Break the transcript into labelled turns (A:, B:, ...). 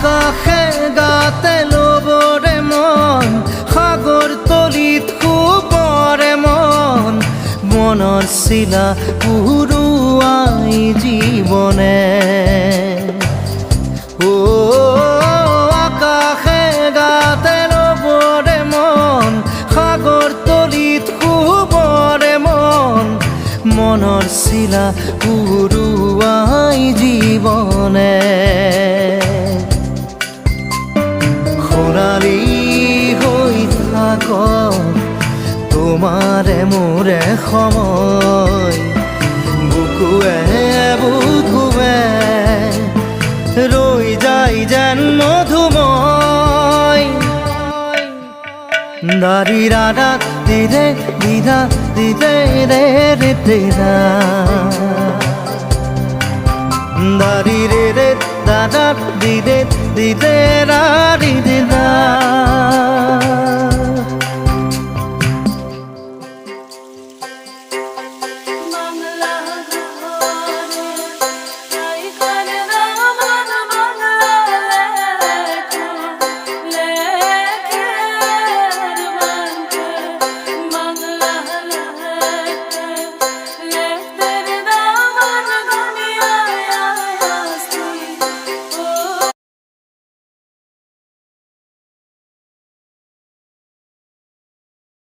A: আকাশে গাতে ল'বৰে মন সাগৰ তলিত শুবৰে মন মনৰ চিলা উৰুৱাই জীৱনে আকাশে গাতে ল'বৰে মন সাগৰ তলিত শুবৰে মন মনৰ চিলা উৰুৱাই জীৱনে খৰালি হৈ থাক তোমাৰে মোৰে সময় বুকুৱে বুকুৱে ৰৈ যায় যেন মধুময় দাৰি ৰাধা দিদে দিদা দিদে ৰে ৰে দিদা দাৰি ৰে ৰে দাদা দিদে দিদে ৰা দিদা